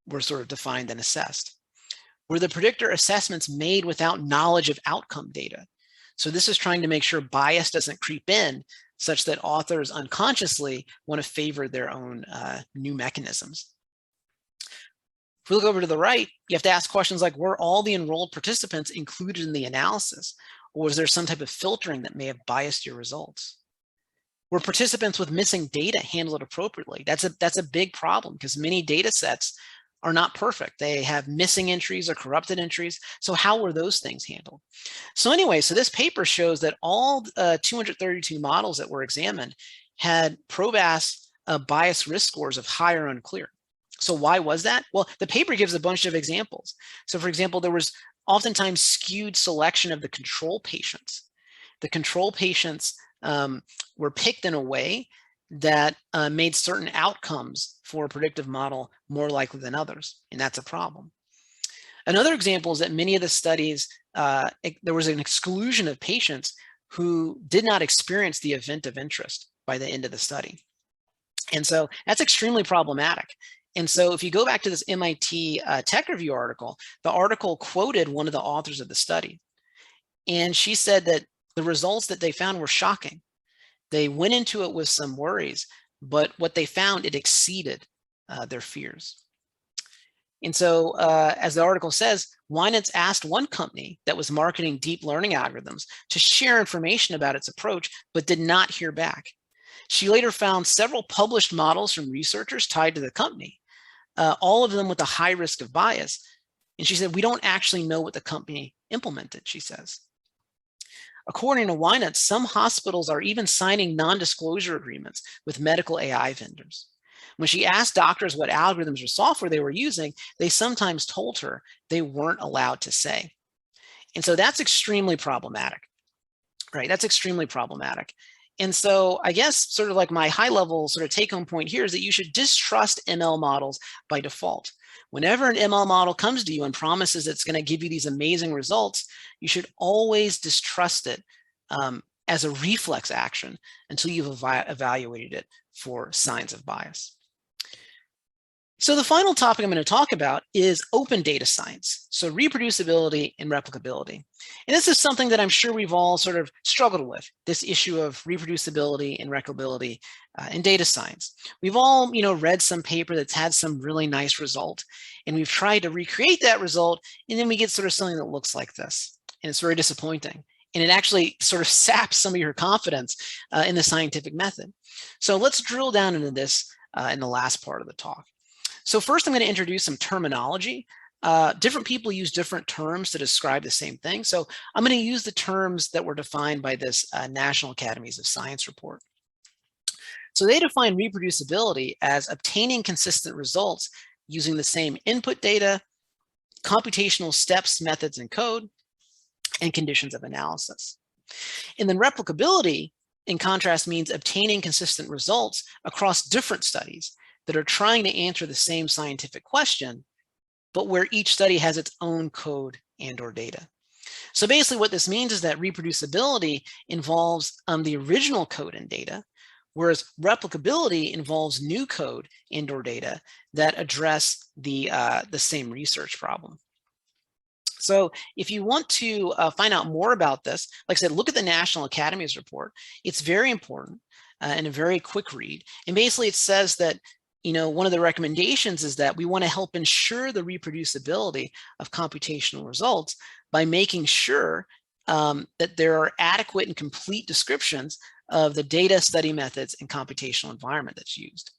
were sort of defined and assessed? Were the predictor assessments made without knowledge of outcome data? So this is trying to make sure bias doesn't creep in such that authors unconsciously want to favor their own new mechanisms. If we look over to the right, you have to ask questions like, were all the enrolled participants included in the analysis? Or was there some type of filtering that may have biased your results? Were participants with missing data handled appropriately? That's a big problem because many data sets are not perfect. They have missing entries or corrupted entries. So how were those things handled? So anyway, so this paper shows that all 232 models that were examined had probast bias risk scores of high or unclear. So why was that? Well, the paper gives a bunch of examples. So for example, there was oftentimes skewed selection of the control patients. The control patients were picked in a way that made certain outcomes for a predictive model more likely than others, and that's a problem. Another example is that many of the studies, there was an exclusion of patients who did not experience the event of interest by the end of the study. And so that's extremely problematic. And so if you go back to this MIT Tech Review article, the article quoted one of the authors of the study. And she said that the results that they found were shocking. They went into it with some worries, but what they found, it exceeded their fears. And so as the article says, Winans asked one company that was marketing deep learning algorithms to share information about its approach, but did not hear back. She later found several published models from researchers tied to the company, all of them with a high risk of bias. And she said, we don't actually know what the company implemented, she says. According to Winans, some hospitals are even signing non-disclosure agreements with medical AI vendors. When she asked doctors what algorithms or software they were using, they sometimes told her they weren't allowed to say. And so that's extremely problematic, right? That's extremely problematic. And so I guess sort of like my high level sort of take home point here is that you should distrust ML models by default. Whenever an ML model comes to you and promises it's going to give you these amazing results, you should always distrust it as a reflex action until you've evaluated it for signs of bias. So the final topic I'm going to talk about is open data science, so reproducibility and replicability. And this is something that I'm sure we've all sort of struggled with, this issue of reproducibility and replicability in data science. We've all, read some paper that's had some really nice result, and we've tried to recreate that result, and then we get sort of something that looks like this. and it's very disappointing. And it actually sort of saps some of your confidence in the scientific method. So let's drill down into this in the last part of the talk. So first, I'm going to introduce some terminology. Different people use different terms to describe the same thing. So I'm going to use the terms that were defined by this National Academies of Science report. So they define reproducibility as obtaining consistent results using the same input data, computational steps, methods, and code, and conditions of analysis. And then replicability, in contrast, means obtaining consistent results across different studies that are trying to answer the same scientific question, but where each study has its own code and or data. So basically what this means is that reproducibility involves the original code and data, whereas replicability involves new code and or data that address the same research problem. So if you want to find out more about this, like I said, look at the National Academies report. It's very important and a very quick read. And basically it says that, you know, one of the recommendations is that we want to help ensure the reproducibility of computational results by making sure that there are adequate and complete descriptions of the data, study methods, and computational environment that's used.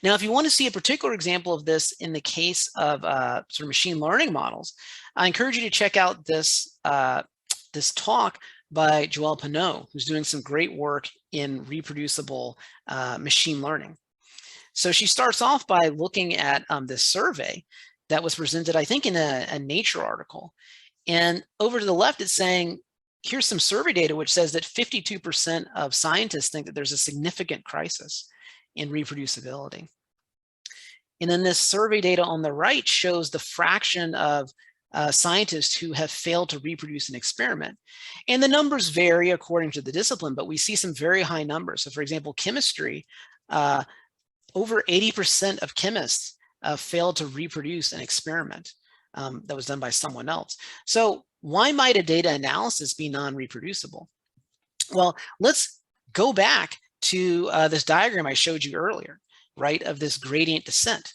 Now, if you want to see a particular example of this in the case of sort of machine learning models, I encourage you to check out this, this talk by Joelle Pineau, who's doing some great work in reproducible machine learning. So she starts off by looking at this survey that was presented, I think, in a Nature article. And over to the left, it's saying, here's some survey data which says that 52% of scientists think that there's a significant crisis in reproducibility. And then this survey data on the right shows the fraction of scientists who have failed to reproduce an experiment. And the numbers vary according to the discipline, but we see some very high numbers. So for example, chemistry, over 80% of chemists failed to reproduce an experiment that was done by someone else. So why might a data analysis be non-reproducible? Well, let's go back to this diagram I showed you earlier, right, of this gradient descent.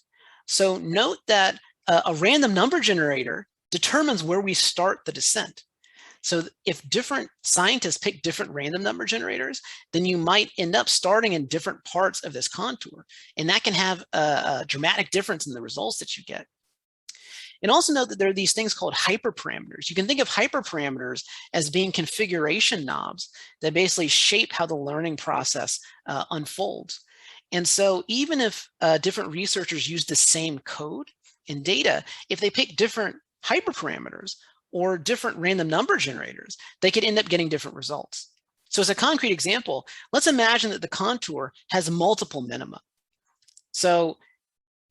So note that a random number generator determines where we start the descent. So if different scientists pick different random number generators, then you might end up starting in different parts of this contour. And that can have a dramatic difference in the results that you get. And also note that there are these things called hyperparameters. You can think of hyperparameters as being configuration knobs that basically shape how the learning process unfolds. And so even if different researchers use the same code and data, if they pick different hyperparameters or different random number generators, they could end up getting different results. So as a concrete example, let's imagine that the contour has multiple minima. So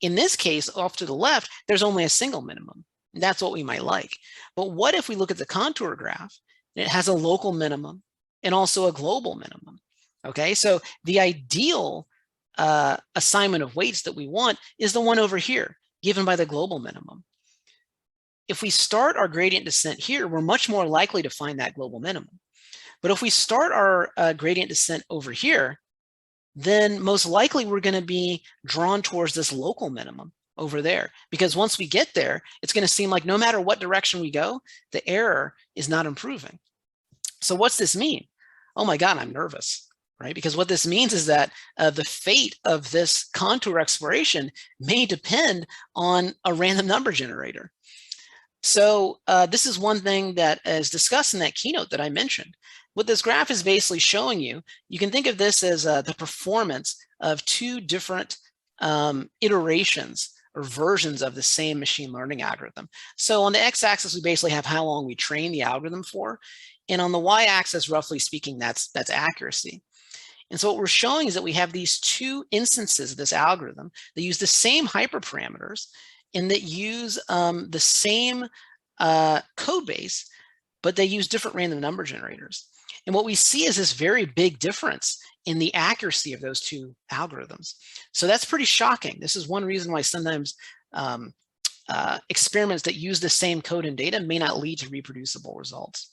in this case, off to the left, there's only a single minimum. And that's what we might like. But what if we look at the contour graph, and it has a local minimum and also a global minimum? Okay, so the ideal assignment of weights that we want is the one over here, given by the global minimum. If we start our gradient descent here, we're much more likely to find that global minimum. But if we start our gradient descent over here, then most likely we're going to be drawn towards this local minimum over there. Because once we get there, it's going to seem like no matter what direction we go, the error is not improving. So what's this mean? Oh my God, I'm nervous, right? Because what this means is that the fate of this contour exploration may depend on a random number generator. So this is one thing that is discussed in that keynote that I mentioned. What this graph is basically showing you, you can think of this as the performance of two different iterations or versions of the same machine learning algorithm. So on the x-axis, we basically have how long we train the algorithm for. And on the y-axis, roughly speaking, that's accuracy. And so what we're showing is that we have these two instances of this algorithm that use the same hyperparameters and that use the same code base, but they use different random number generators. And what we see is this very big difference in the accuracy of those two algorithms. So that's pretty shocking. This is one reason why sometimes experiments that use the same code and data may not lead to reproducible results.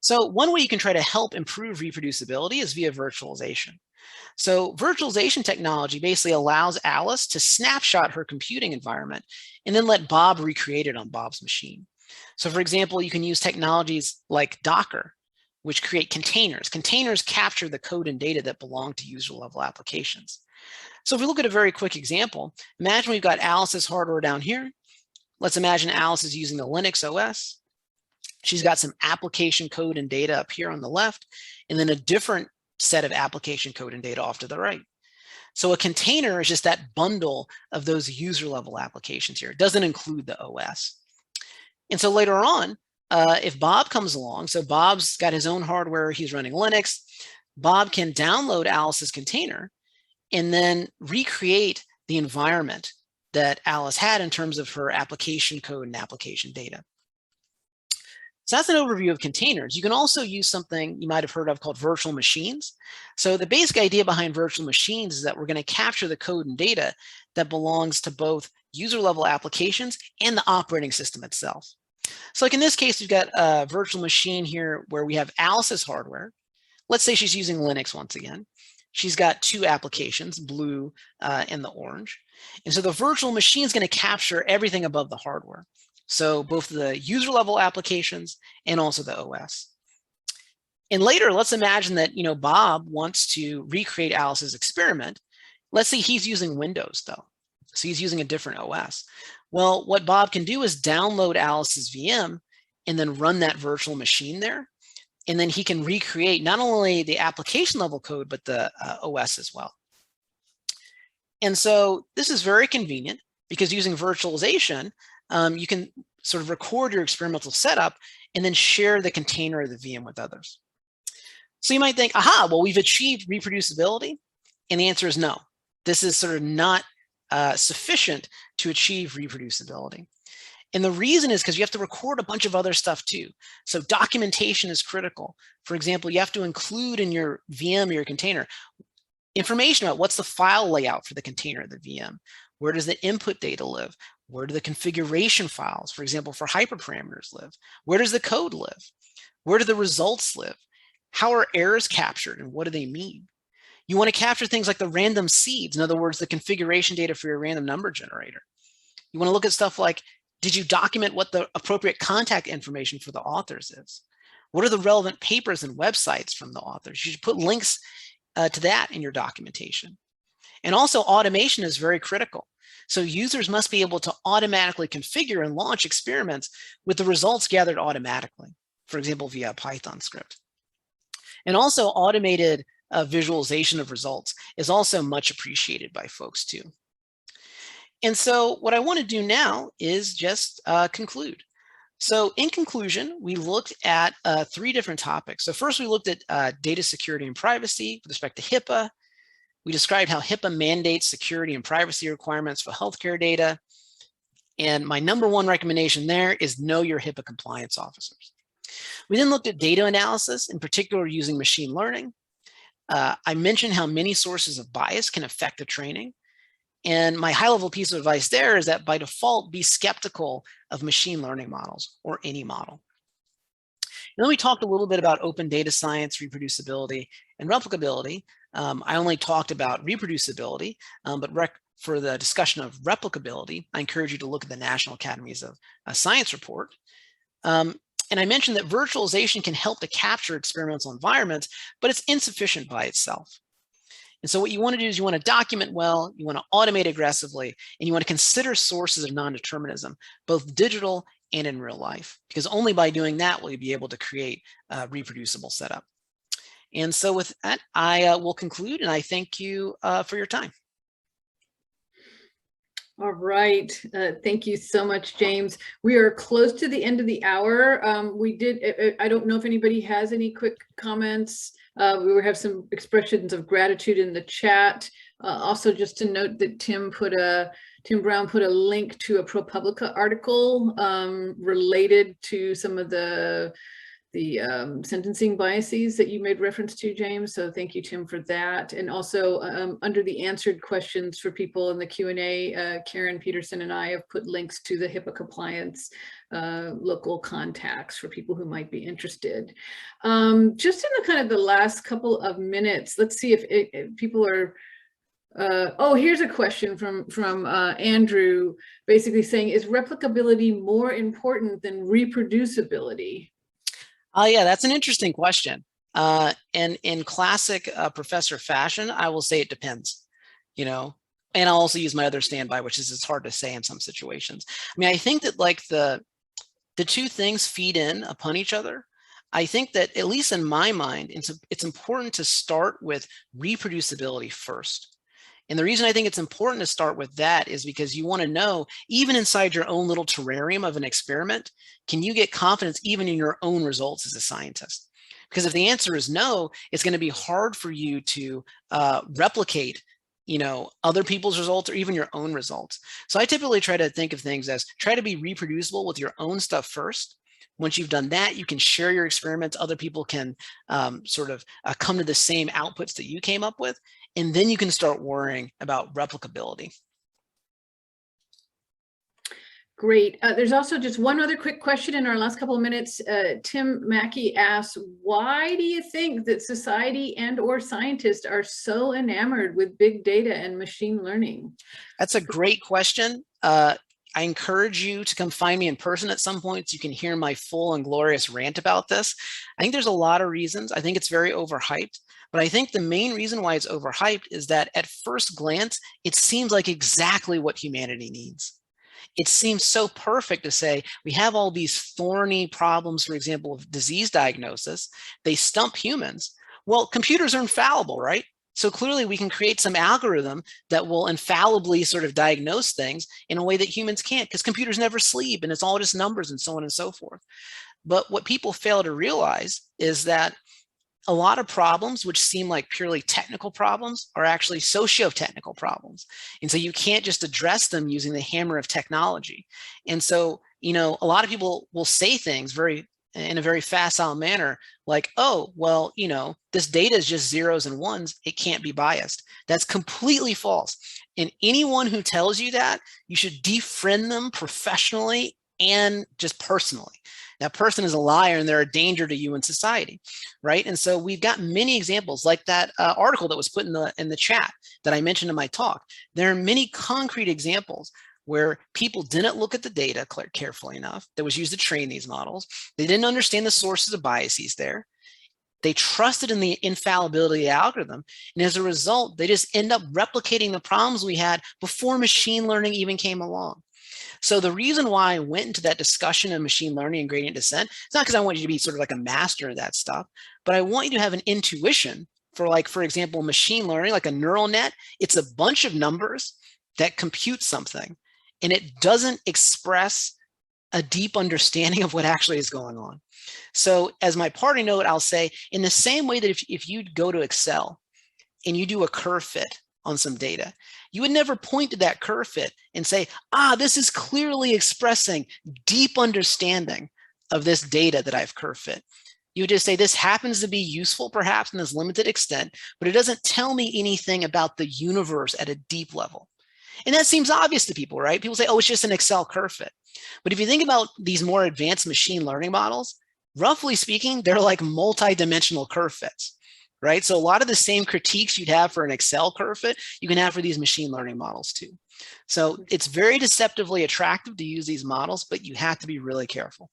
So one way you can try to help improve reproducibility is via virtualization. So virtualization technology basically allows Alice to snapshot her computing environment and then let Bob recreate it on Bob's machine. So for example, you can use technologies like Docker, which create containers. Containers capture the code and data that belong to user level applications. So if we look at a very quick example, imagine we've got Alice's hardware down here. Let's imagine Alice is using the Linux OS. She's got some application code and data up here on the left, and then a different set of application code and data off to the right. So a container is just that bundle of those user level applications here. It doesn't include the OS. And so later on, if Bob comes along, so Bob's got his own hardware, he's running Linux, Bob can download Alice's container and then recreate the environment that Alice had in terms of her application code and application data. So that's an overview of containers. You can also use something you might have heard of called virtual machines. So the basic idea behind virtual machines is that we're going to capture the code and data that belongs to both user level applications and the operating system itself. So like in this case, we've got a virtual machine here where we have Alice's hardware. Let's say she's using Linux once again. She's got two applications, blue and the orange. And so the virtual machine is going to capture everything above the hardware. So both the user level applications and also the OS. And later, let's imagine that Bob wants to recreate Alice's experiment. Let's say he's using Windows though. So he's using a different OS. Well, what Bob can do is download Alice's VM and then run that virtual machine there. And then he can recreate not only the application level code, but the OS as well. And so this is very convenient because using virtualization, you can sort of record your experimental setup and then share the container or the VM with others. So you might think, aha, well, we've achieved reproducibility. And the answer is no. This is sort of not sufficient to achieve reproducibility. And the reason is because you have to record a bunch of other stuff too. So documentation is critical. For example, you have to include in your VM or your container information about what's the file layout for the container of the VM. Where does the input data live? Where do the configuration files, for example, for hyperparameters live? Where does the code live? Where do the results live? How are errors captured and what do they mean? You want to capture things like the random seeds, in other words, the configuration data for your random number generator. You want to look at stuff like, did you document what the appropriate contact information for the authors is? What are the relevant papers and websites from the authors? You should put links to that in your documentation. And also automation is very critical. So users must be able to automatically configure and launch experiments with the results gathered automatically, for example, via a Python script. And also automated visualization of results is also much appreciated by folks too. And so what I want to do now is just conclude. So in conclusion, we looked at 3 different topics. So first we looked at data security and privacy with respect to HIPAA. We described how HIPAA mandates security and privacy requirements for healthcare data. And my #1 recommendation there is know your HIPAA compliance officers. We then looked at data analysis, in particular using machine learning. I mentioned how many sources of bias can affect the training. And my high-level piece of advice there is that by default, be skeptical of machine learning models or any model. And then we talked a little bit about open data science, reproducibility, and replicability. I only talked about reproducibility, but for the discussion of replicability, I encourage you to look at the National Academies of Science report. And I mentioned that virtualization can help to capture experimental environments, but it's insufficient by itself. And so what you want to do is you want to document well, you want to automate aggressively, and you want to consider sources of non-determinism, both digital and in real life, because only by doing that will you be able to create a reproducible setup. And so with that, I will conclude, and I thank you for your time. All right. Thank you so much, James. We are close to the end of the hour. I don't know if anybody has any quick comments. We will have some expressions of gratitude in the chat. Also, just to note that Tim Brown put a link to a ProPublica article related to some of the sentencing biases that you made reference to, James. So thank you, Tim, for that. And also under the answered questions for people in the Q&A, Karen Peterson and I have put links to the HIPAA compliance local contacts for people who might be interested. Just in the kind of the last couple of minutes, let's see if people are Oh, here's a question from Andrew, basically saying, is replicability more important than reproducibility? Yeah, that's an interesting question. And in classic professor fashion, I will say it depends, you know, and I'll also use my other standby, which is it's hard to say in some situations. I mean, I think that like the two things feed in upon each other. I think that at least in my mind, it's important to start with reproducibility first. And the reason I think it's important to start with that is because you want to know, even inside your own little terrarium of an experiment, can you get confidence even in your own results as a scientist? Because if the answer is no, it's going to be hard for you to replicate, other people's results or even your own results. So I typically try to think of things as try to be reproducible with your own stuff first. Once you've done that, you can share your experiments. Other people can sort of come to the same outputs that you came up with. And then you can start worrying about replicability. Great. There's also just one other quick question in our last couple of minutes. Tim Mackey asks, why do you think that society and/or scientists are so enamored with big data and machine learning? That's a great question. I encourage you to come find me in person at some point so you can hear my full and glorious rant about this. I think there's a lot of reasons. I think it's very overhyped, but I think the main reason why it's overhyped is that at first glance, it seems like exactly what humanity needs. It seems so perfect to say, we have all these thorny problems, for example, of disease diagnosis. They stump humans. Well, computers are infallible, right? So clearly we can create some algorithm that will infallibly sort of diagnose things in a way that humans can't, because computers never sleep and it's all just numbers and so on and so forth. But what people fail to realize is that a lot of problems which seem like purely technical problems are actually socio-technical problems. And so you can't just address them using the hammer of technology. And so, a lot of people will say things in a very facile manner, like, oh, well, this data is just zeros and ones. It can't be biased. That's completely false. And anyone who tells you that, you should defriend them professionally and just personally. That person is a liar and they're a danger to you in society, right? And so we've got many examples like that article that was put in the chat that I mentioned in my talk. There are many concrete examples where people didn't look at the data carefully enough that was used to train these models. They didn't understand the sources of biases there. They trusted in the infallibility of the algorithm. And as a result, they just end up replicating the problems we had before machine learning even came along. So the reason why I went into that discussion of machine learning and gradient descent, it's not because I want you to be sort of like a master of that stuff, but I want you to have an intuition for, like, for example, machine learning, like a neural net. It's a bunch of numbers that compute something, and it doesn't express a deep understanding of what actually is going on. So as my parting note, I'll say, in the same way that if you go to Excel and you do a curve fit on some data, you would never point to that curve fit and say, this is clearly expressing deep understanding of this data that I've curve fit. You would just say, this happens to be useful perhaps in this limited extent, but it doesn't tell me anything about the universe at a deep level. And that seems obvious to people, right? People say, oh, it's just an Excel curve fit. But if you think about these more advanced machine learning models, roughly speaking, they're like multi-dimensional curve fits, right? So a lot of the same critiques you'd have for an Excel curve fit, you can have for these machine learning models too. So it's very deceptively attractive to use these models, but you have to be really careful.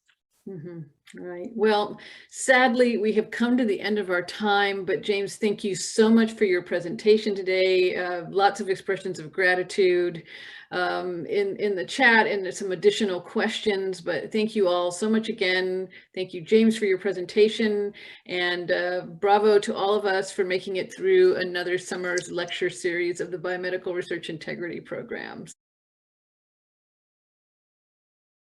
Mm-hmm. Right. Well, sadly, we have come to the end of our time, but James, thank you so much for your presentation today. Lots of expressions of gratitude in the chat and some additional questions, but thank you all so much again. Thank you, James, for your presentation, and bravo to all of us for making it through another summer's lecture series of the Biomedical Research Integrity Programs.